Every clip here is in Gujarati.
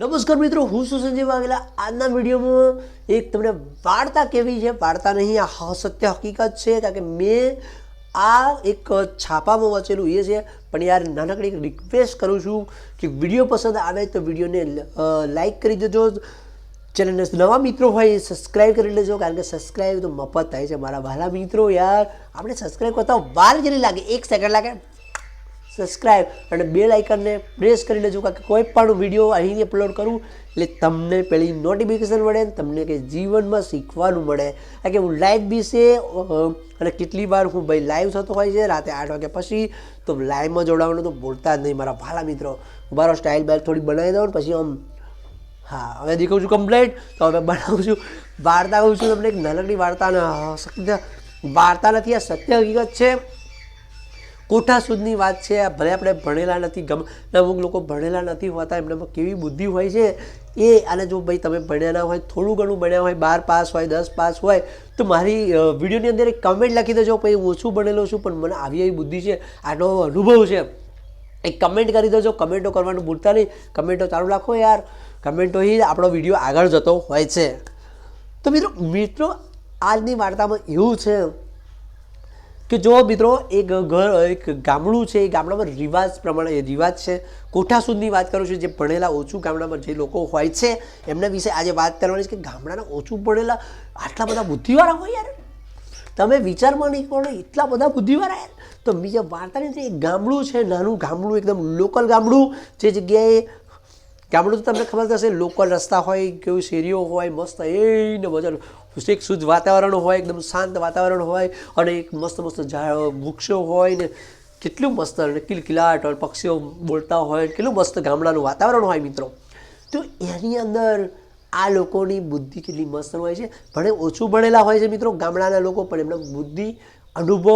નમસ્કાર મિત્રો, હું છું સંજય વાઘેલા। આજના વિડીયોમાં એક તમને વાર્તા કેવી છે, વાર્તા નહીં, આ સત્ય હકીકત છે। કારણ કે મેં આ એક છાપામાં વાંચેલું એ છે, પણ યાર નાનકડી એક રિક્વેસ્ટ કરું છું કે વિડીયો પસંદ આવે તો વિડીયોને લાઈક કરી દેજો। ચેનલને નવા મિત્રો હોય સબસ્ક્રાઈબ કરી લેજો, કારણ કે સબસ્ક્રાઈબ તો મફત થાય છે મારા વહાલા મિત્રો। યાર આપણે સબસ્ક્રાઈબ કરતા વાર જેટલી લાગે, 1 સેકન્ડ લાગે સબસ્ક્રાઈબ અને બેલ આઇકનને પ્રેસ કરી લેજો, કારણ કે કોઈ પણ વિડીયો અહીં અપલોડ કરું એટલે તમને પેલી નોટિફિકેશન મળે, તમને કે જીવનમાં શીખવાનું મળે। કારણ કે હું લાઈવ બી છે અને કેટલી વાર હું ભાઈ લાઈવ થતો હોય છે રાતે 8 વાગ્યા પછી, તો લાઈવમાં જોડાવાનું તો ભૂલતા જ નહીં મારા વહાલા મિત્રો। મારો સ્ટાઇલ બાઇલ થોડી બનાવી દઉં પછી આમ હા હવે દેખાઉં છું કમ્પ્લીટ, તો હવે બનાવું છું વાર્તા કહું છું તમને, એક નાનકડી વાર્તા। સત્ય વાર્તા નથી, આ સત્ય હકીકત છે, કોઠા સુધની વાત છે। ભલે આપણે ભણેલા નથી, અમુક લોકો ભણેલા નથી હોતા, એમનામાં કેવી બુદ્ધિ હોય છે એ। અને જો ભાઈ તમે ભણ્યા ના હોય, થોડું ઘણું ભણ્યા હોય, 12 પાસ હોય, 10 પાસ હોય, તો મારી વિડીયોની અંદર એક કમેન્ટ લખી દેજો, ભાઈ હું ઓછું ભણેલો છું પણ મને આવી એવી બુદ્ધિ છે, આનો અનુભવ છે, એક કમેન્ટ કરી દેજો। કમેન્ટો કરવાનું ભૂલતા નહીં, કમેન્ટો ચાલુ રાખો યાર, કમેન્ટોથી આપણો વિડીયો આગળ જતો હોય છે। તો મિત્રો આજની વાર્તામાં એવું છે કે જો મિત્રો એક ગામડું છે, એ ગામડામાં રિવાજ પ્રમાણે રિવાજ છે, કોઠા સુધની વાત કરું છું, જે ભણેલા ઓછું ગામડામાં જે લોકો હોય છે એમના વિશે આજે વાત કરવાની છે કે ગામડાના ઓછું ભણેલા આટલા બધા બુદ્ધિવાળા હોય યાર, તમે વિચારમાં નહીં કરો એટલા બધા બુદ્ધિવાળા યાર। તો બીજા વાર્તાની અંદર એક ગામડું છે, નાનું ગામડું, એકદમ લોકલ ગામડું, જે જગ્યાએ ગામડું તો તમને ખબર થશે, લોકલ રસ્તા હોય, કેવી શેરીઓ હોય, મસ્ત એને મજા, એક શુદ્ધ વાતાવરણ હોય, એકદમ શાંત વાતાવરણ હોય, અને એક મસ્ત મસ્ત વૃક્ષો હોય ને કેટલું મસ્ત અને કિલકિલાટ હોય, પક્ષીઓ બોલતા હોય, કેટલું મસ્ત ગામડાનું વાતાવરણ હોય મિત્રો। તો એની અંદર આ લોકોની બુદ્ધિ કેટલી મસ્ત હોય છે, ભણે ઓછું ભણેલા હોય છે મિત્રો ગામડાના લોકો, પણ એમના બુદ્ધિ, અનુભવ,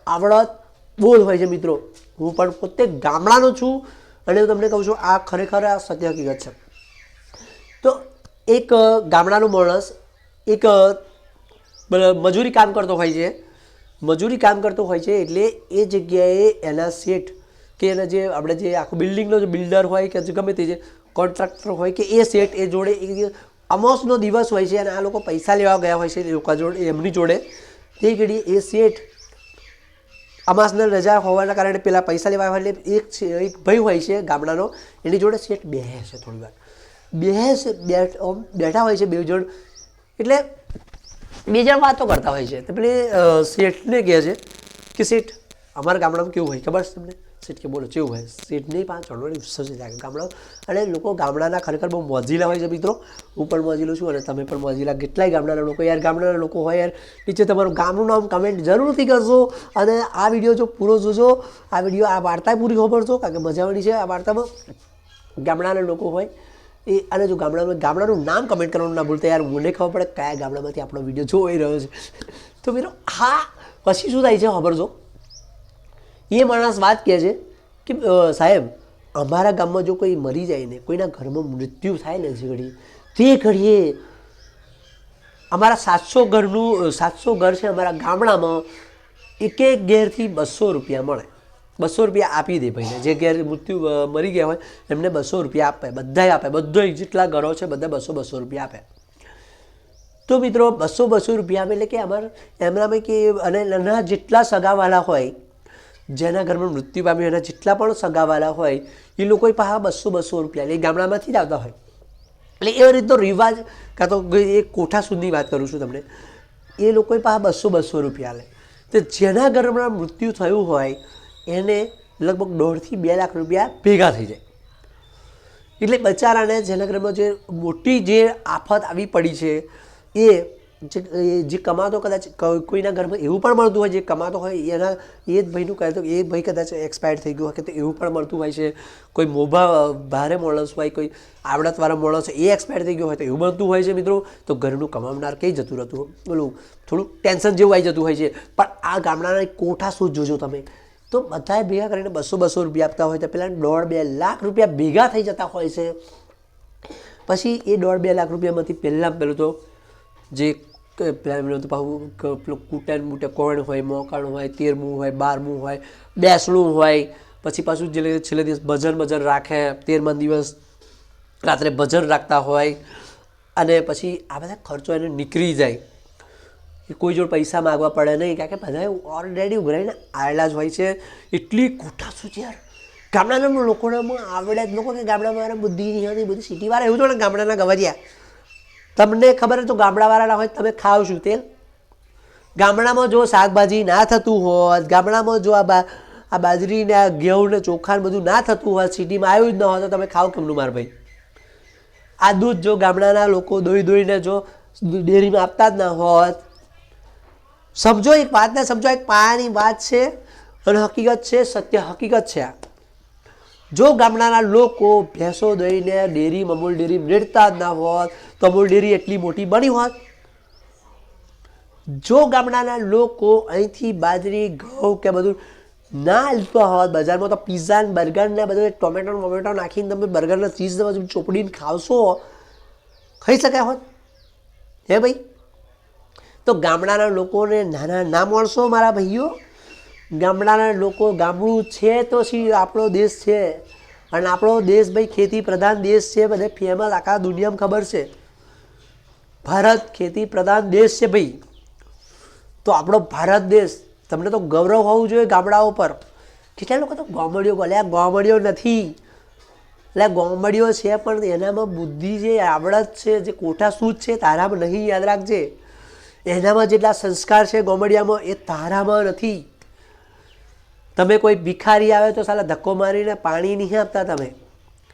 આવડત બહુ હોય છે મિત્રો। હું પણ પોતે ગામડાનો છું અને હું તમને કહું છું આ ખરેખર આ સત્ય હકીકત છે। તો એક ગામડાનો માણસ એક મજૂરી કામ કરતો હોય છે, મજૂરી કામ કરતો હોય છે, એટલે એ જગ્યાએ એના શેઠ કે એના જે આપણે જે આખું બિલ્ડિંગનો જે બિલ્ડર હોય કે ગમે તે જે કોન્ટ્રાક્ટર હોય કે એ શેઠ એ જોડે એક અમાસનો દિવસ હોય છે અને આ લોકો પૈસા લેવા ગયા હોય છે એ લોકો જોડે, એમની જોડે તે ઘડી એ શેઠ અમાસના રજા હોવાના કારણે પેલા પૈસા લેવા હોય એટલે એક ભાઈ હોય છે ગામડાનો, એની જોડે શેઠ બેસે છે, થોડી વાર બેઠા હોય છે બે જણ, એટલે બે જણ વાતો કરતા હોય છે। તો પેલી શેઠને કહે છે કે શેઠ અમારા ગામડામાં કેવું હોય ખબર છે તમને? શેઠ કે બોલો કેવું હોય? શેઠને 5 ચણવાની વિશ્વાસ લાગે ગામડાઓ, અને લોકો ગામડાના ખરેખર બહુ મોજીલા હોય છે મિત્રો। હું પણ મોજીલો છું અને તમે પણ મોજીલા, કેટલાય ગામડાના લોકો યાર, ગામડાના લોકો હોય યાર, નીચે તમારું ગામનું નામ કમેન્ટ જરૂરથી કરજો, અને આ વિડીયો જો પૂરો જોજો, આ વિડીયો આ વાર્તા પૂરી ખબરજો, કારણ કે મજા આવવાની છે આ વાર્તામાં। ગામડાના લોકો હોય એ, અને જો ગામડાનું નામ કમેન્ટ કરવાનું ના ભૂલતા યાર, મને ખબર પડે કયા ગામડામાંથી આપણો વિડીયો જોઈ રહ્યો છે। તો મિત્રો હા પછી શું થાય છે ખબર જો, એ માણસ વાત કહે છે કે સાહેબ અમારા ગામમાં જો કોઈ મરી જાય ને, કોઈના ઘરમાં મૃત્યુ થાય ને જે ઘડીએ, તે ઘડીએ અમારા 700 ઘર છે અમારા ગામડામાં, એક ઘેરથી 200 રૂપિયા મળે, 200 રૂપિયા આપી દે ભાઈને, જે ઘેર મૃત્યુ મરી ગયા હોય એમને 200 રૂપિયા આપે, બધાય આપે, બધા જેટલા ઘરો છે બધા 200 રૂપિયા આપે। તો મિત્રો 200 રૂપિયા આપે એટલે કે એમનામાં કે, અને એના જેટલા સગાવાલા હોય, જેના ઘરમાં મૃત્યુ પામ્યું એના જેટલા પણ સગાવાલા હોય એ લોકો પાસે 200 રૂપિયા એટલે ગામડામાંથી જ આવતા હોય, એટલે એ રીતનો રિવાજ, કાં તો એ કોઠા સુધની વાત કરું છું તમને, એ લોકો પાસે 200 રૂપિયા લે। તો જેના ઘરમાં મૃત્યુ થયું હોય એને લગભગ 1.5 થી 2 લાખ રૂપિયા ભેગા થઈ જાય, એટલે બચારાને જેના ઘરમાં જે મોટી જે આફત આવી પડી છે એ જે કમાતો, કદાચ કોઈના ઘરમાં એવું પણ મળતું હોય જે કમાતો હોય એના એ જ ભાઈનું કહેતો એ ભાઈ કદાચ એક્સપાયર થઈ ગયું હોય કે તો એવું પણ મળતું હોય છે, કોઈ ભારે માણસ હોય, કોઈ આવડતવાળા માણસ એ એક્સપાયર થઈ ગયો હોય તો એવું મળતું હોય છે મિત્રો। તો ઘરનું કમાવનાર કંઈ જતું રહેતું, બોલું થોડું ટેન્શન જેવું આવી જતું હોય છે, પણ આ ગામડાના કોઠા શું જોજો તમે, તો બધાએ ભેગા કરીને 200 રૂપિયા આપતા હોય તો પેલા 1.5-2 લાખ રૂપિયા ભેગા થઈ જતા હોય છે। પછી એ 1.5-2 લાખ રૂપિયામાંથી પહેલું તો જે પેલું કૂટન બૂટે કોણ હોય, મોકાણ હોય, 13મું હોય, 12મું હોય, બેસણું હોય, પછી પાછું છેલ્લે દિવસ ભજન રાખે 13મા દિવસ, રાત્રે ભજન રાખતા હોય અને પછી આ બધા ખર્ચો એને નીકળી જાય, કે કોઈ જોડે પૈસા માગવા પડે નહીં, કારણ કે બધા ઓલરેડી ઉઘરાઈને આવેલા જ હોય છે. એટલી ખોટા શું છે યાર, ગામડાના લોકોનામાં આવડે જ લોકો કે ગામડામાં બુદ્ધિ નહીં હતી, બધી સિટીવાળા એવું છે ને ગામડાના ગવરિયા. તમને ખબર હોય તો ગામડાવાળા હોય તમે ખાવ શું તેલ? ગામડામાં જો શાકભાજી ના થતું હોત, ગામડામાં જો આ બાજરી ને આ ઘઉં ને ચોખા ને બધું ના થતું હોત, સિટીમાં આવ્યું જ ન હોય તો તમે ખાવ કેમનું માર ભાઈ? આ દૂધ જો ગામડાના લોકો દોઈને જો ડેરીમાં આપતા જ ના હોત. સમજો એક વાતને, સમજો એક પાયાની વાત છે અને હકીકત છે, સત્ય હકીકત છે આ. જો ગામડાના લોકો ભેંસો દોઈને ડેરી અમૂલ ડેરી રેડતા જ ના હોત તો અમૂલ ડેરી એટલી મોટી બની હોત. જો ગામડાના લોકો અહીંથી બાજરી ઘઉં કે બધું ના હાલતા હોત બજારમાં, તો પીઝા ને બર્ગર ને બધું ટોમેટો નાખીને તમે બર્ગરને ચીઝ બધું ચોપડીને ખાવશો, ખાઈ શક્યા હોત હે ભાઈ? તો ગામડાના લોકોને નાના ના માણસો મારા ભાઈઓ, ગામડાના લોકો, ગામડું છે તો આપણો દેશ છે. અને આપણો દેશ ભાઈ ખેતી પ્રધાન દેશ છે, બધે ફેમસ, આખા દુનિયામાં ખબર છે ભારત ખેતી પ્રધાન દેશ છે ભાઈ. તો આપણો ભારત દેશ, તમને તો ગૌરવ હોવું જોઈએ ગામડાઓ પર. કેટલા લોકો તો ગોમડીઓ બોલે, આ ગોમડીઓ નથી, એટલે ગોમડીઓ છે પણ એનામાં બુદ્ધિ છે, આવડત છે, જે કોઠા સૂઝ છે તારામાં નહીં, યાદ રાખજે. એનામાં જેટલા સંસ્કાર છે ગોમડિયામાં એ તારામાં નથી. તમે કોઈ ભિખારી આવે તો સાલા ધક્કો મારીને પાણી નહીં આપતા તમે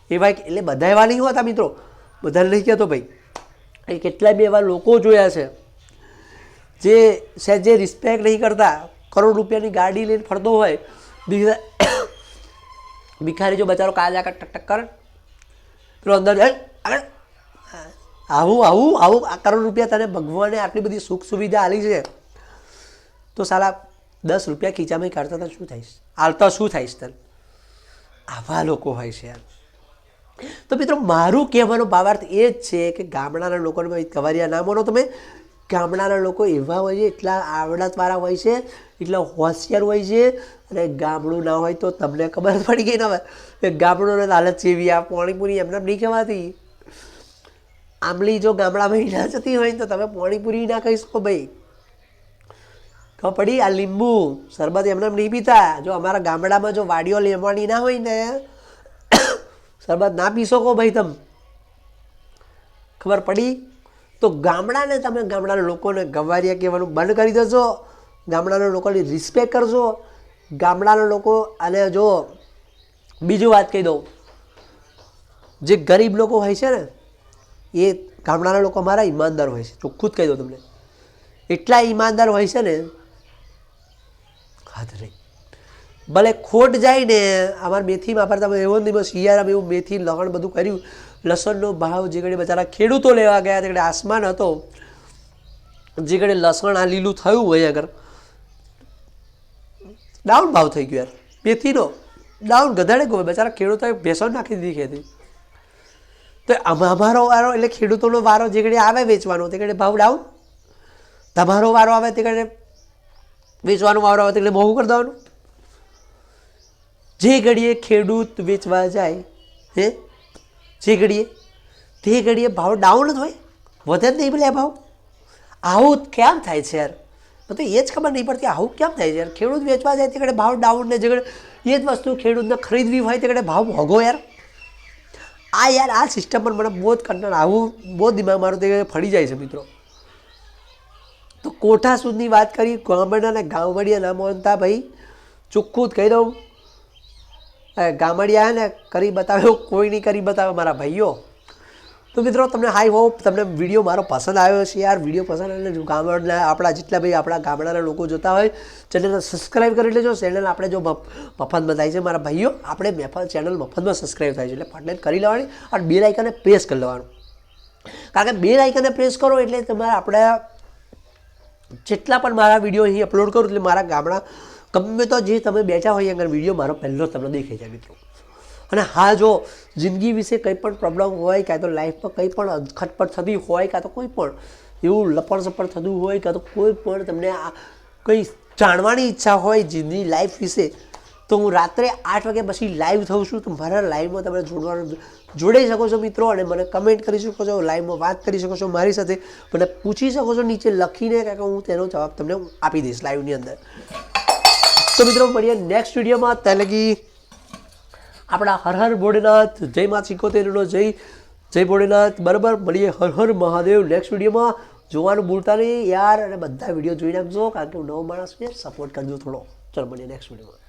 એવા, એટલે બધા એવા નહીં હોતા મિત્રો, બધાને નહીં કહેતો ભાઈ. એ કેટલાય બી એવા લોકો જોયા છે જે સહેજે રિસ્પેક્ટ નહીં કરતા, કરોડ રૂપિયાની ગાડી લઈને ફરતો હોય, ભિખારી જો બચારો કાજા ટક કરે પેલો અંદર આવું આ કરોડ રૂપિયા તને ભગવાને આટલી બધી સુખ સુવિધા આપી છે તો સાલા 10 રૂપિયા ખીચામાં કાઢતા તો શું થઈશ, હાલતા શું થઈશ તને? આવા લોકો હોય છે યાર. તો મિત્રો મારું કહેવાનો ભાવાર્થ એ જ છે કે ગામડાના લોકોને ગવારિયા ના માનો તમે. ગામડાના લોકો એવા હોય છે, એટલા આવડતવાળા હોય છે, એટલા હોશિયાર હોય છે. અને ગામડું ના હોય તો તમને ખબર પડી ગઈ ને હવે ગામડું હાલત જેવી, આ પાણીપુરી એમને નહીં કહેવાતી. આંબલી જો ગામડામાં ના જતી હોય તો તમે પાણીપુરી ના કહી શકો ભાઈ. ખબર પડી? આ લીંબુ શરબત એમને નહીં પીતા. જો અમારા ગામડામાં જો વાડીઓ લેવાની ના હોય ને શરબત ના પી શકો ભાઈ તમે. ખબર પડી? તો ગામડાને તમે ગામડાના લોકોને ગવારિયા કહેવાનું બંધ કરી દેજો, ગામડાના લોકોની રિસ્પેક્ટ કરજો. ગામડાના લોકો, અને જો બીજું વાત કહી દઉં, જે ગરીબ લોકો હોય છે ને એ ગામડાના લોકો અમારા ઈમાનદાર હોય છે. ચોખ્ખું જ કહી દઉં તમને, એટલા ઈમાનદાર હોય છે ને હાથ નહીં. ભલે ખોટ જાય ને, અમારા મેથી વાપરતા એવો નહીં, શિયાળામાં એવું મેથી લસણ બધું કર્યું, લસણનો ભાવ જે ઘડી બચારા ખેડૂતો લેવા ગયા તે ઘડી આસમાન હતો, જે ઘડી લસણ આ લીલું થયું હોય આગળ ડાઉન ભાવ થઈ ગયો યાર, મેથીનો ડાઉન ગધાડે ગયો, બચારા ખેડૂતોએ ભેંસો નાખી દીધી ખેતી. તો અમારો વારો એટલે ખેડૂતોનો વારો જે ઘડી આવે વેચવાનો તે ઘડી ભાવ ડાઉન, તમારો વારો આવે તે ઘડી વેચવાનો વારો આવે તે ઘડી મોંઘું કરી દેવાનું. જે ઘડીએ ખેડૂત વેચવા જાય હે, જે ઘડીએ તે ઘડીએ ભાવ ડાઉન જ હોય, વધે જ નહીં ભલે ભાવ. આવું કેમ થાય છે યાર? તો એ જ ખબર નહીં પડતી આવું કેમ થાય છે યાર. ખેડૂત વેચવા જાય તે ઘડે ભાવ ડાઉન ને જે ઘડે એ જ વસ્તુ ખેડૂતને ખરીદવી હોય તે ઘડે ભાવ મોંઘો યાર. આ યાર આ સિસ્ટમ પર મને બહુ જ કંટાળ, આવું બહુ દિમાગ મારું તે ફરી જાય છે મિત્રો. તો કોઠા સુધની વાત કરી, ગામડા અને ગામડિયા ના માનતા ભાઈ, ચોખ્ખું જ કહી દઉં, ગામડિયા ને કરી બતાવ્યો, કોઈ નહીં કરી બતાવે મારા ભાઈઓ. તો મિત્રો તમને હાઈ હોપ તમને વિડીયો મારો પસંદ આવ્યો છે યાર. વિડીયો પસંદ આવે ગામડા આપણા જેટલા ભાઈ આપણા ગામડાના લોકો જોતા હોય ચેનલને સબસ્ક્રાઈબ કરી લેજો. ચેનલ આપણે જો મફતમાં થાય છે મારા ભાઈઓ, આપણે ચેનલ મફતમાં સબસ્ક્રાઈબ થાય છે એટલે ફાટલાઈન કરી લેવાની અને બેલ આઇકનને પ્રેસ કરી લેવાનું. કારણ કે બેલ આઇકનને પ્રેસ કરો એટલે તમારે આપણે જેટલા પણ મારા વિડીયો અહીં અપલોડ કરું એટલે મારા ગામડા ગમે તો જે તમે બેઠા હોય આગળ વિડીયો મારો પહેલો તમને દેખાઈ જાય મિત્રો. અને હા, જો જિંદગી વિશે કંઈ પણ પ્રોબ્લેમ હોય, કાં તો લાઈફમાં કંઈ પણ ખટપટ થતી હોય, કાં તો કોઈ પણ એવું લપણ સપણ થતું હોય, કાં તો કોઈ પણ તમને કંઈ જાણવાની ઈચ્છા હોય જિંદગી લાઈફ વિશે, તો હું રાત્રે 8 વાગ્યા પછી લાઈવ થઉં છું, તો મારા લાઈવમાં તમે જોડાઈ શકો છો મિત્રો, અને મને કમેન્ટ કરી શકો છો, લાઈવમાં વાત કરી શકો છો મારી સાથે, મને પૂછી શકો છો નીચે લખીને, કારણ કે હું તેનો જવાબ તમને આપી દઈશ લાઈવની અંદર. તો મિત્રો મળીએ નેક્સ્ટ વિડીયોમાં. ત્યાં લગી આપણા હર હર ભોળેનાથ, જય મા સિકોતેરનો જય ભોળેનાથ. બરાબર, મળીએ. હર હર મહાદેવ. નેક્સ્ટ વિડીયોમાં જોવાનું ભૂલતા નહીં યાર, અને બધા વિડીયો જોઈ નાખજો, કારણ કે હું નવો માણસ છે, સપોર્ટ કરજો થોડો. ચલો મળીએ નેક્સ્ટ વિડીયોમાં.